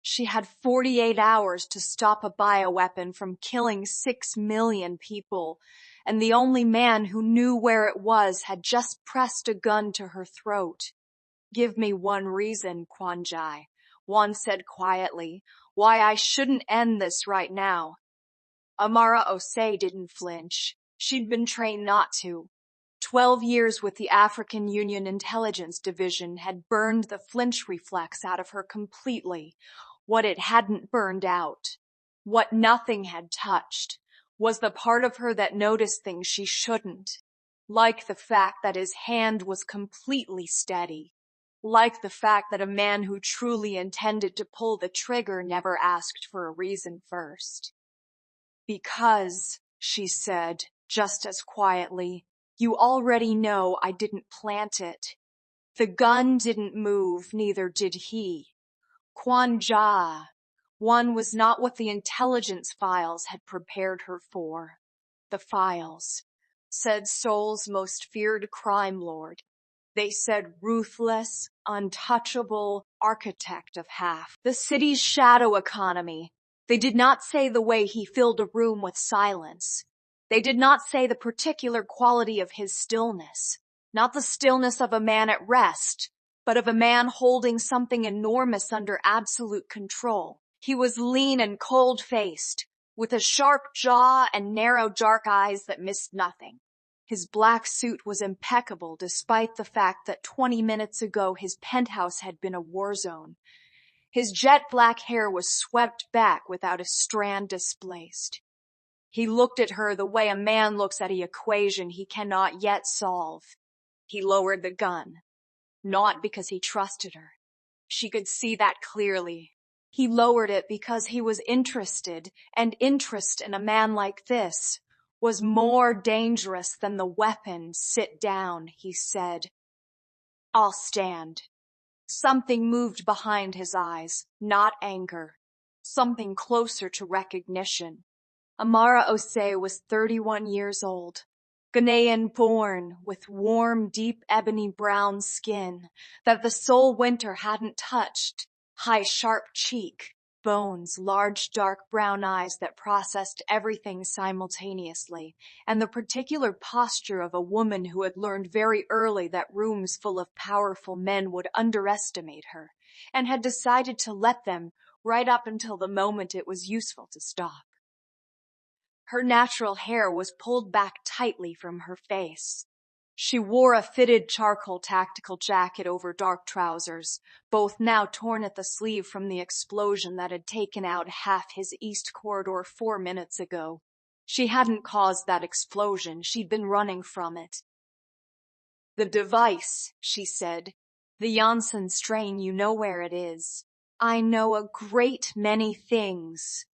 She had 48 hours to stop a bioweapon from killing 6 million people, and the only man who knew where it was had just pressed a gun to her throat. "Give me one reason, Kwanjai," Juan said quietly, "why I shouldn't end this right now." Amara Osei didn't flinch. She'd been trained not to. 12 years with the African Union Intelligence Division had burned the flinch reflex out of her completely. What it hadn't burned out, what nothing had touched, was the part of her that noticed things she shouldn't. Like the fact that his hand was completely steady. Like the fact that a man who truly intended to pull the trigger never asked for a reason first. "Because," she said, just as quietly, "you already know I didn't plant it. The gun didn't move, neither did he. Kwanja." One was not what the intelligence files had prepared her for. The files said Seoul's most feared crime lord. They said ruthless, untouchable architect of half. The city's shadow economy. They did not say the way he filled a room with silence. They did not say the particular quality of his stillness. Not the stillness of a man at rest, but of a man holding something enormous under absolute control. He was lean and cold-faced, with a sharp jaw and narrow dark eyes that missed nothing. His black suit was impeccable despite the fact that 20 minutes ago his penthouse had been a war zone. His jet black hair was swept back without a strand displaced. He looked at her the way a man looks at an equation he cannot yet solve. He lowered the gun. Not because he trusted her. She could see that clearly. He lowered it because he was interested, and interest in a man like this was more dangerous than the weapon. "Sit down," he said. "I'll stand." Something moved behind his eyes, not anger. Something closer to recognition. Amara Osei was 31 years old. Ghanaian born, with warm, deep ebony brown skin that the Seoul winter hadn't touched, high sharp cheek, bones, large dark brown eyes that processed everything simultaneously, and the particular posture of a woman who had learned very early that rooms full of powerful men would underestimate her, and had decided to let them right up until the moment it was useful to stop. Her natural hair was pulled back tightly from her face. She wore a fitted charcoal tactical jacket over dark trousers, both now torn at the sleeve from the explosion that had taken out half his east corridor 4 minutes ago. She hadn't caused that explosion. She'd been running from it. "The device," she said. "The Janssen strain, you know where it is." "I know a great many things."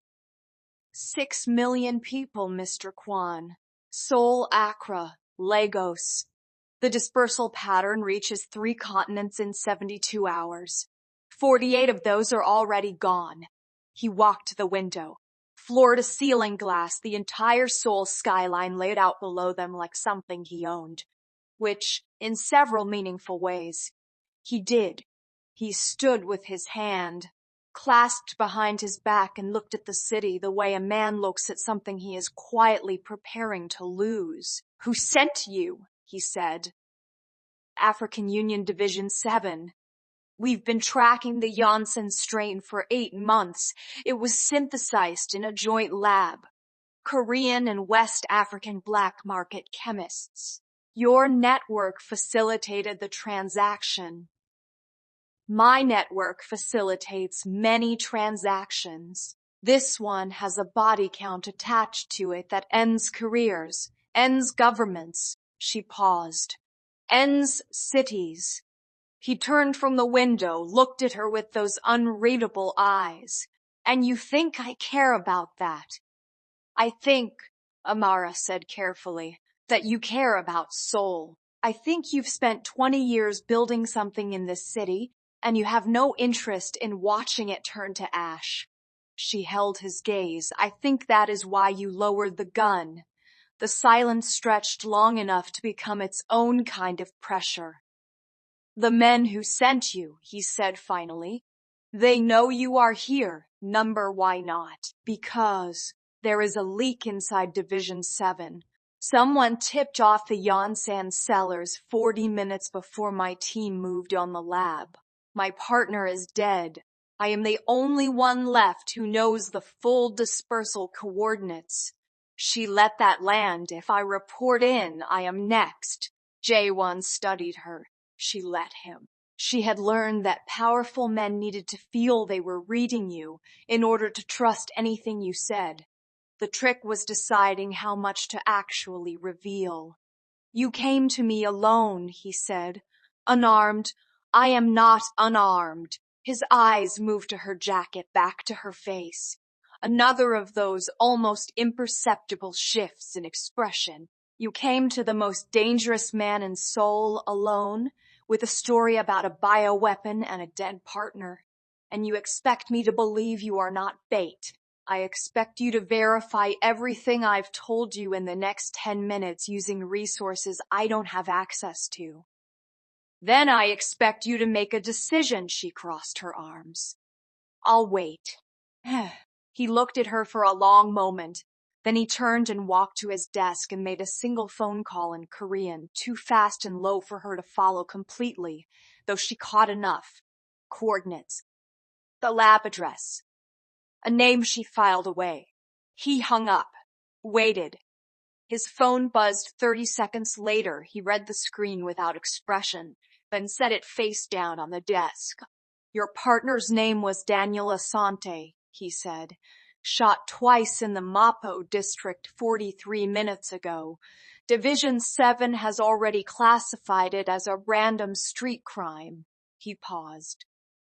6 million people, Mr. Kwan. Seoul, Accra, Lagos. The dispersal pattern reaches 3 continents in 72 hours. 48 of those are already gone. He walked to the window. Floor-to-ceiling glass, the entire Seoul skyline laid out below them like something he owned. Which, in several meaningful ways, he did. He stood with his hand clasped behind his back and looked at the city the way a man looks at something he is quietly preparing to lose. "Who sent you?" he said. "African Union Division 7. We've been tracking the Janssen strain for 8 months. It was synthesized in a joint lab. Korean and West African black market chemists. Your network facilitated the transaction. My network facilitates many transactions. This one has a body count attached to it that ends careers, ends governments." She paused. "Ends cities." He turned from the window, looked at her with those unreadable eyes. "And you think I care about that?" "I think," Amara said carefully, "that you care about Seoul. I think you've spent 20 years building something in this city, and you have no interest in watching it turn to ash." She held his gaze. "I think that is why you lowered the gun." The silence stretched long enough to become its own kind of pressure. "The men who sent you," he said finally, They know you are here. Number, why not? Because there is a leak inside Division 7. Someone tipped off the Yonsan cellars 40 minutes before my team moved on the lab. My partner is dead. I am the only one left who knows the full dispersal coordinates. She let that land. If I report in, I am next. J1 studied her. She let him. She had learned that powerful men needed to feel they were reading you in order to trust anything you said. The trick was deciding how much to actually reveal. You came to me alone, he said. Unarmed. I am not unarmed. His eyes moved to her jacket, back to her face. Another of those almost imperceptible shifts in expression. You came to the most dangerous man in Seoul alone, with a story about a bioweapon and a dead partner. And you expect me to believe you are not bait. I expect you to verify everything I've told you in the next 10 minutes using resources I don't have access to. Then I expect you to make a decision, she crossed her arms. I'll wait. He looked at her for a long moment. Then he turned and walked to his desk and made a single phone call in Korean, too fast and low for her to follow completely, though she caught enough. Coordinates. The lab address. A name she filed away. He hung up. Waited. His phone buzzed 30 seconds later. He read the screen without expression, then set it face down on the desk. Your partner's name was Daniel Asante, he said. Shot twice in the Mapo district 43 minutes ago. Division 7 has already classified it as a random street crime. He paused.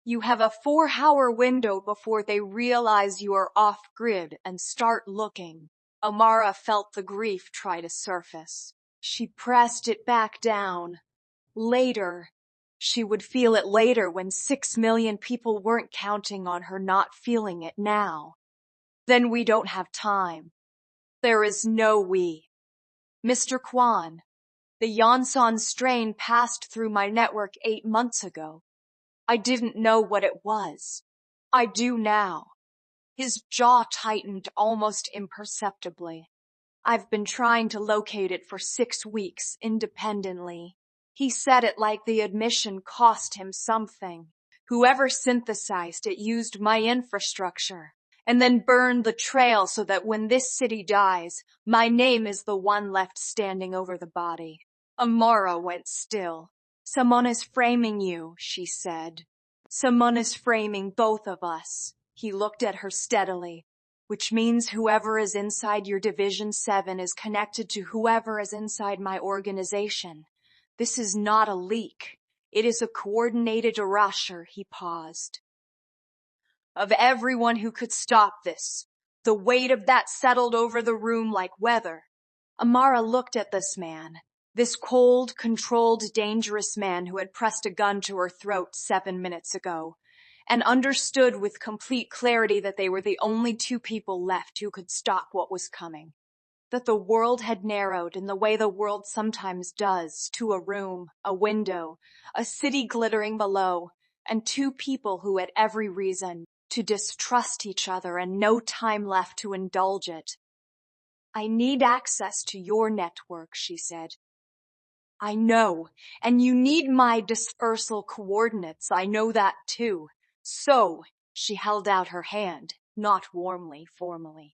You have a 4-hour window before they realize you are off-grid and start looking. Amara felt the grief try to surface. She pressed it back down. Later. She would feel it later when 6 million people weren't counting on her not feeling it now. Then we don't have time. There is no we. Mr. Kwan, the Yonsan strain passed through my network 8 months ago. I didn't know what it was. I do now. His jaw tightened almost imperceptibly. I've been trying to locate it for 6 weeks independently. He said it like the admission cost him something. Whoever synthesized it used my infrastructure and then burned the trail so that when this city dies, my name is the one left standing over the body. Amara went still. Someone is framing you, she said. Someone is framing both of us. He looked at her steadily, which means whoever is inside your Division 7 is connected to whoever is inside my organization. This is not a leak. It is a coordinated erasure, he paused. Of everyone who could stop this, the weight of that settled over the room like weather. Amara looked at this man, this cold, controlled, dangerous man who had pressed a gun to her throat 7 minutes ago, and understood with complete clarity that they were the only 2 people left who could stop what was coming. That the world had narrowed in the way the world sometimes does, to a room, a window, a city glittering below, and 2 people who had every reason to distrust each other and no time left to indulge it. I need access to your network, she said. I know, and you need my dispersal coordinates. I know that too. So, she held out her hand, not warmly, formally.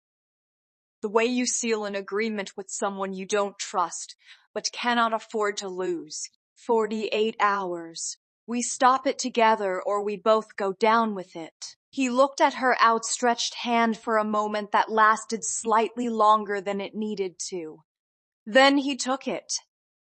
The way you seal an agreement with someone you don't trust, but cannot afford to lose. 48 hours. We stop it together or we both go down with it. He looked at her outstretched hand for a moment that lasted slightly longer than it needed to. Then he took it.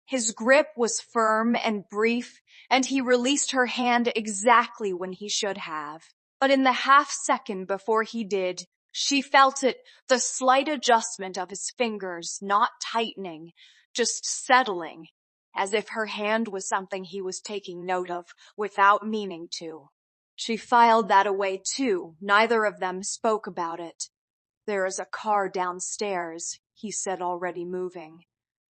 His grip was firm and brief, and he released her hand exactly when he should have. But in the half-second before he did, she felt it, the slight adjustment of his fingers, not tightening, just settling, as if her hand was something he was taking note of without meaning to. She filed that away too. Neither of them spoke about it. There is a car downstairs, he said, already moving.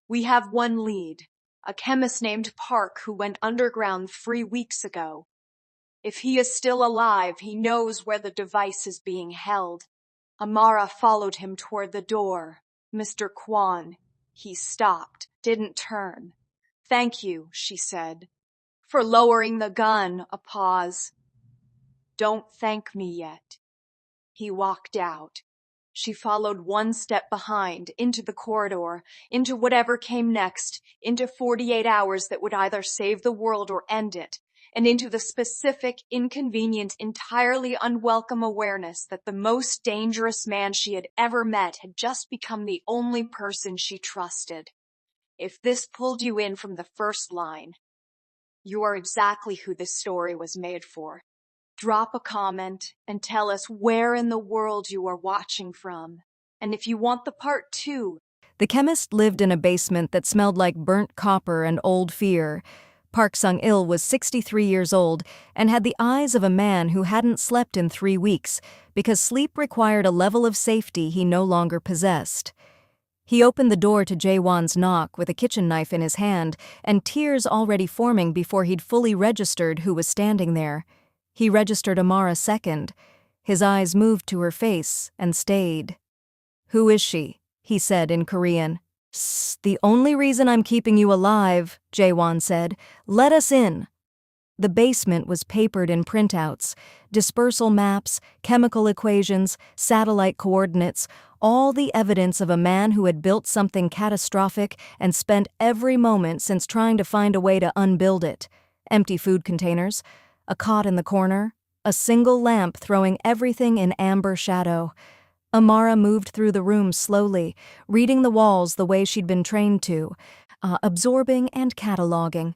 We have one lead, a chemist named Park who went underground 3 weeks ago. If he is still alive, he knows where the device is being held. Amara followed him toward the door. Mr. Kwan. He stopped, didn't turn. Thank you, she said. For lowering the gun, a pause. Don't thank me yet. He walked out. She followed one step behind, into the corridor, into whatever came next, into 48 hours that would either save the world or end it, and into the specific, inconvenient, entirely unwelcome awareness that the most dangerous man she had ever met had just become the only person she trusted. If this pulled you in from the first line, you are exactly who this story was made for. Drop a comment and tell us where in the world you are watching from. And if you want the part 2. The chemist lived in a basement that smelled like burnt copper and old fear. Park Sung-il was 63 years old and had the eyes of a man who hadn't slept in 3 weeks because sleep required a level of safety he no longer possessed. He opened the door to Jae-won's knock with a kitchen knife in his hand and tears already forming before he'd fully registered who was standing there. He registered Amara second. His eyes moved to her face and stayed. "Who is she?" he said in Korean. "The only reason I'm keeping you alive," Jae-won said. "Let us in." The basement was papered in printouts, dispersal maps, chemical equations, satellite coordinates, all the evidence of a man who had built something catastrophic and spent every moment since trying to find a way to unbuild it. Empty food containers, a cot in the corner, a single lamp throwing everything in amber shadow. Amara moved through the room slowly, reading the walls the way she'd been trained to, absorbing and cataloging.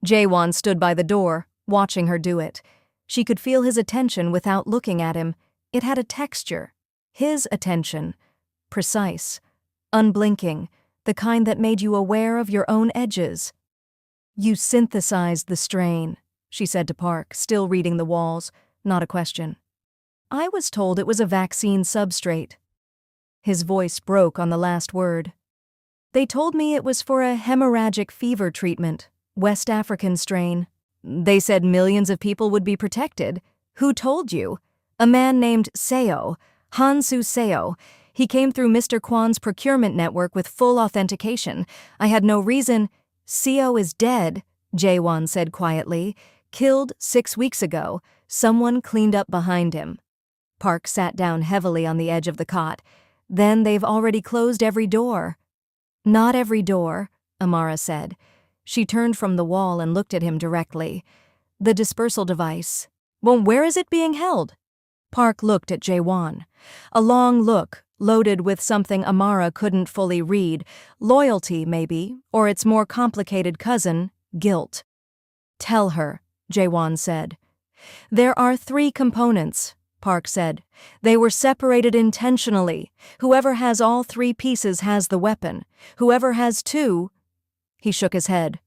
Jae-won stood by the door, watching her do it. She could feel his attention without looking at him. It had a texture. His attention. Precise. Unblinking. The kind that made you aware of your own edges. "You synthesized the strain," she said to Park, still reading the walls. Not a question. "I was told it was a vaccine substrate." His voice broke on the last word. "They told me it was for a hemorrhagic fever treatment, West African strain. They said millions of people would be protected. Who told you?" "A man named Seo, Hansu Seo. He came through Mr. Kwan's procurement network with full authentication. I had no reason—" "Seo is dead," Jae-won said quietly. "Killed 6 weeks ago. Someone cleaned up behind him." Park sat down heavily on the edge of the cot. "Then they've already closed every door." "Not every door," Amara said. She turned from the wall and looked at him directly. "The dispersal device. Well, where is it being held?" Park looked at Jae-won. A long look, loaded with something Amara couldn't fully read. Loyalty, maybe, or its more complicated cousin, guilt. "Tell her," Jae-won said. "There are 3 components," Park said. "They were separated intentionally. Whoever has all 3 pieces has the weapon. Whoever has 2—" He shook his head.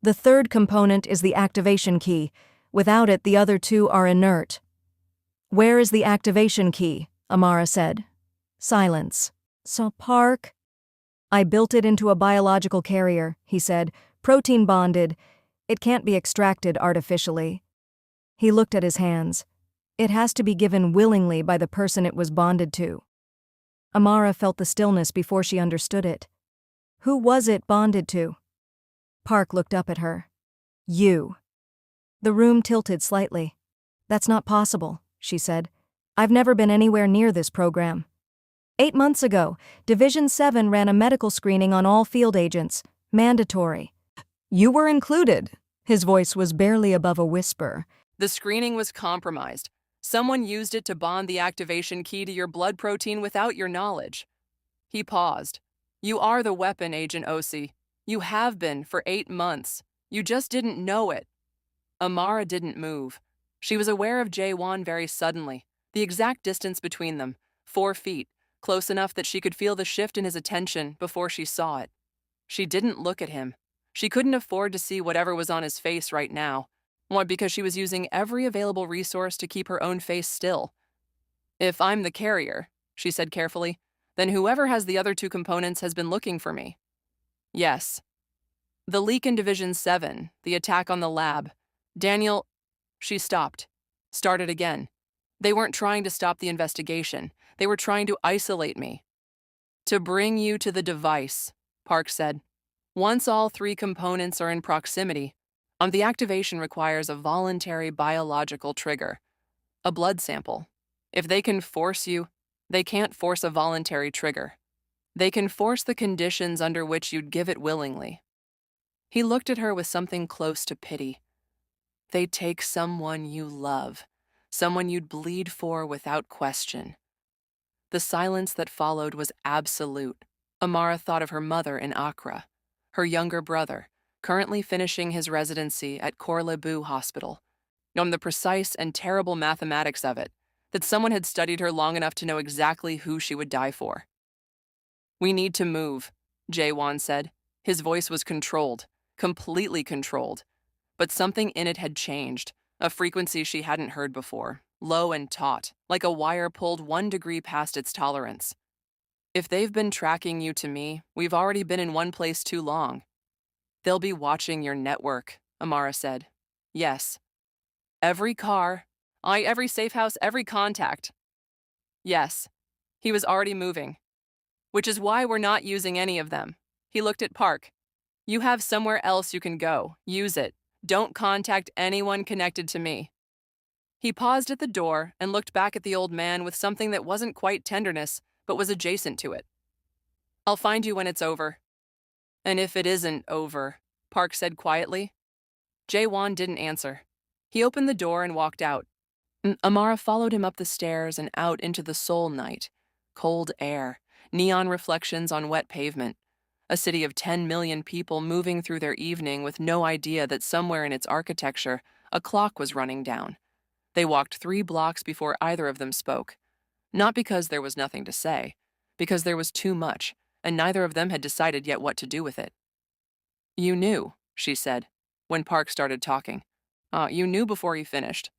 "The 3rd component is the activation key. Without it, the other 2 are inert." "Where is the activation key?" Amara said. Silence. "So, Park—" "I built it into a biological carrier," he said. "Protein bonded. It can't be extracted artificially." He looked at his hands. "It has to be given willingly by the person it was bonded to." Amara felt the stillness before she understood it. "Who was it bonded to?" Park looked up at her. "You." The room tilted slightly. "That's not possible," she said. "I've never been anywhere near this program." 8 months ago, Division 7 ran a medical screening on all field agents. Mandatory. "You were included." His voice was barely above a whisper. "The screening was compromised. Someone used it to bond the activation key to your blood protein without your knowledge." He paused. "You are the weapon, Agent Osi. You have been for 8 months. You just didn't know it." Amara didn't move. She was aware of Jae-won very suddenly, the exact distance between them, 4 feet, close enough that she could feel the shift in his attention before she saw it. She didn't look at him. She couldn't afford to see whatever was on his face right now. Why, because she was using every available resource to keep her own face still. "If I'm the carrier," she said carefully, "then whoever has the other 2 components has been looking for me." "Yes." "The leak in Division 7, the attack on the lab. Daniel—" She stopped. Started again. They weren't trying to stop the investigation. They were trying to isolate me. To bring you to the device, Park said. Once all three components are in proximity, the activation requires a voluntary biological trigger, a blood sample. If they can force you, they can't force a voluntary trigger. They can force the conditions under which you'd give it willingly. He looked at her with something close to pity. They take someone you love, someone you'd bleed for without question. The silence that followed was absolute. Amara thought of her mother in Accra, her younger brother, currently finishing his residency at Korle-Bu Hospital. On the precise and terrible mathematics of it, that someone had studied her long enough to know exactly who she would die for. We need to move, Jae-won said. His voice was controlled, completely controlled. But something in it had changed, a frequency she hadn't heard before, low and taut, like a wire pulled 1 degree past its tolerance. If they've been tracking you to me, we've already been in one place too long. They'll be watching your network, Amara said. Yes. Every car, every safe house, every contact. Yes. He was already moving. Which is why we're not using any of them. He looked at Park. You have somewhere else you can go. Use it. Don't contact anyone connected to me. He paused at the door and looked back at the old man with something that wasn't quite tenderness, but was adjacent to it. I'll find you when it's over. And if it isn't over, Park said quietly. Jae-won didn't answer. He opened the door and walked out. Amara followed him up the stairs and out into the Seoul night. Cold air, neon reflections on wet pavement. A city of 10 million people moving through their evening with no idea that somewhere in its architecture, a clock was running down. They walked 3 blocks before either of them spoke. Not because there was nothing to say, because there was too much, and neither of them had decided yet what to do with it. You knew, she said, when Park started talking. You knew before he finished.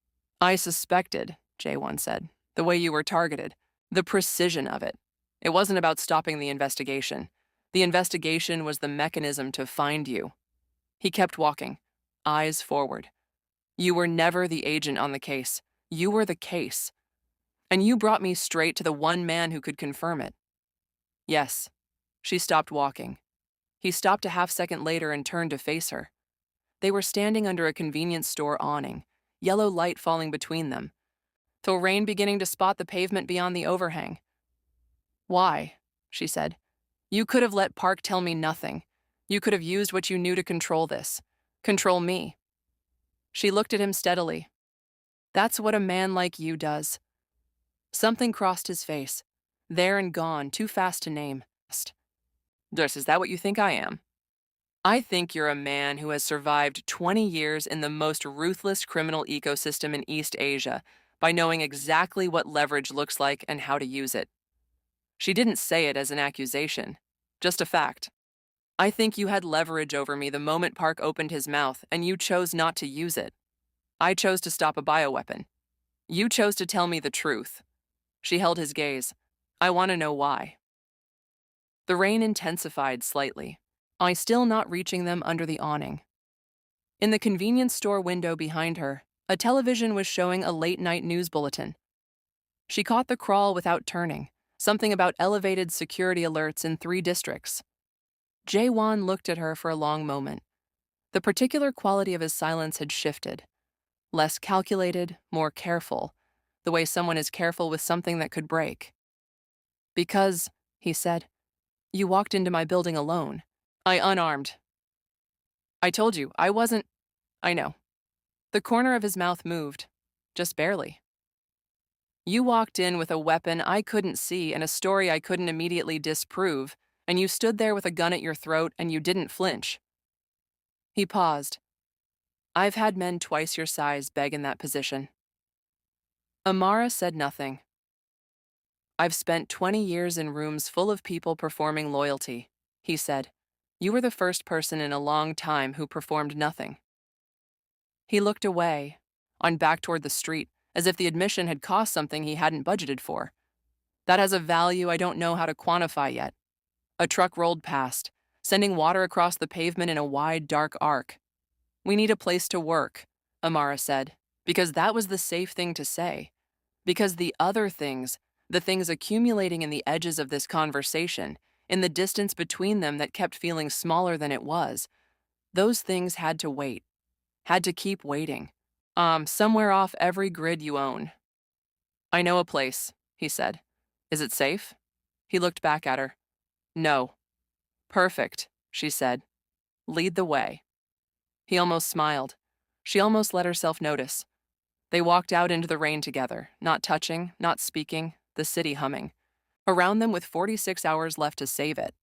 I suspected, Jae-won said, the way you were targeted, the precision of it. It wasn't about stopping the investigation. The investigation was the mechanism to find you. He kept walking, eyes forward. You were never the agent on the case. You were the case. And you brought me straight to the one man who could confirm it. Yes. She stopped walking. He stopped a half-second later and turned to face her. They were standing under a convenience store awning, yellow light falling between them, the rain beginning to spot the pavement beyond the overhang. Why? She said. You could have let Park tell me nothing. You could have used what you knew to control this. Control me. She looked at him steadily. That's what a man like you does. Something crossed his face. There and gone, too fast to name. Is that what you think I am? I think you're a man who has survived 20 years in the most ruthless criminal ecosystem in East Asia by knowing exactly what leverage looks like and how to use it. She didn't say it as an accusation, just a fact. I think you had leverage over me the moment Park opened his mouth, and you chose not to use it. I chose to stop a bioweapon. You chose to tell me the truth. She held his gaze. I want to know why. The rain intensified slightly, still not reaching them under the awning. In the convenience store window behind her, a television was showing a late-night news bulletin. She caught the crawl without turning, something about elevated security alerts in 3 districts. Jae-won looked at her for a long moment. The particular quality of his silence had shifted. Less calculated, more careful, the way someone is careful with something that could break. Because, he said, you walked into my building alone. I unarmed. I told you, I wasn't. I know. The corner of his mouth moved, just barely. You walked in with a weapon I couldn't see and a story I couldn't immediately disprove, and you stood there with a gun at your throat and you didn't flinch. He paused. I've had men twice your size beg in that position. Amara said nothing. I've spent 20 years in rooms full of people performing loyalty, he said. You were the first person in a long time who performed nothing. He looked away, on back toward the street, as if the admission had cost something he hadn't budgeted for. That has a value I don't know how to quantify yet. A truck rolled past, sending water across the pavement in a wide, dark arc. We need a place to work, Amara said. Because that was the safe thing to say. Because the other things, the things accumulating in the edges of this conversation, in the distance between them that kept feeling smaller than it was, those things had to wait, had to keep waiting. Somewhere off every grid you own. I know a place, he said. Is it safe? He looked back at her. No. Perfect, she said. Lead the way. He almost smiled. She almost let herself notice. They walked out into the rain together, not touching, not speaking, the city humming. Around them with 46 hours left to save it.